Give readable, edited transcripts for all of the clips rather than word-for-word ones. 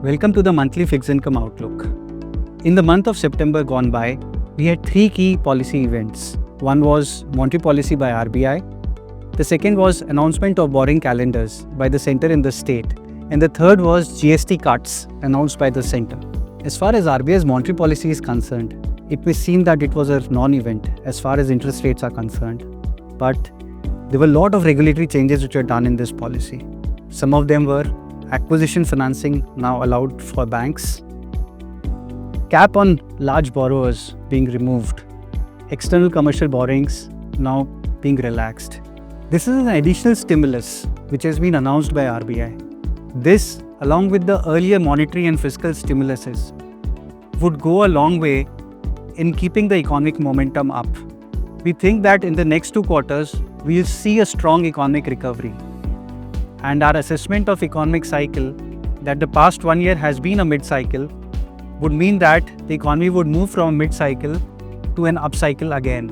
Welcome to the monthly fixed income outlook. In the month of September gone by, we had three key policy events. One was monetary policy by RBI. The second was announcement of borrowing calendars by the center and the state. And the third was GST cuts announced by the center. As far as RBI's monetary policy is concerned, it may seem that it was a non-event as far as interest rates are concerned. But there were a lot of regulatory changes which were done in this policy. Some of them were acquisition financing now allowed for banks, cap on large borrowers being removed, external commercial borrowings now being relaxed. This is an additional stimulus which has been announced by RBI. This, along with the earlier monetary and fiscal stimuluses, would go a long way in keeping the economic momentum up. We think that in the next 2 quarters, we will see a strong economic recovery. And our assessment of economic cycle, that the past 1 year has been a mid-cycle, would mean that the economy would move from mid-cycle to an upcycle again.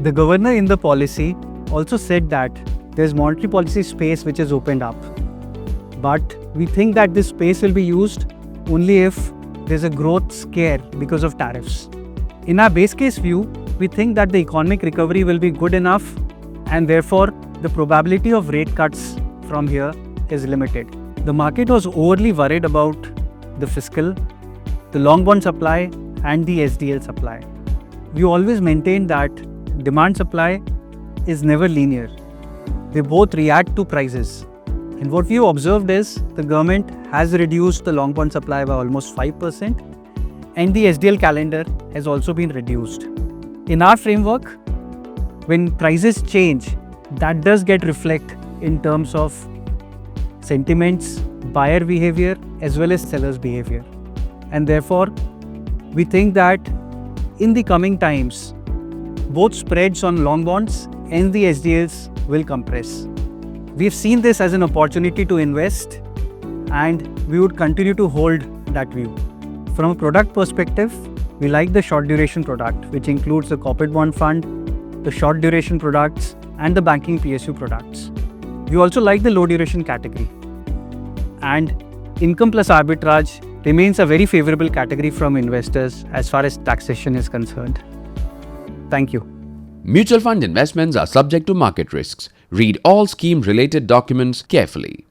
The governor in the policy also said that there's monetary policy space which is opened up. But we think that this space will be used only if there's a growth scare because of tariffs. In our base case view, we think that the economic recovery will be good enough and therefore the probability of rate cuts from here is limited. The market was overly worried about the fiscal, the long bond supply and the SDL supply. We always maintain that demand supply is never linear. They both react to prices. And what we have observed is the government has reduced the long bond supply by almost 5% and the SDL calendar has also been reduced. In our framework, when prices change, that does get reflected in terms of sentiments, buyer behavior as well as sellers behavior. And therefore, we think that in the coming times, both spreads on long bonds and the SDLs will compress. We've seen this as an opportunity to invest and we would continue to hold that view. From a product perspective, we like the short duration product, which includes the corporate bond fund, the short duration products and the banking PSU products. We also like the low duration category. And income plus arbitrage remains a very favorable category from investors as far as taxation is concerned. Thank you. Mutual fund investments are subject to market risks. Read all scheme-related documents carefully.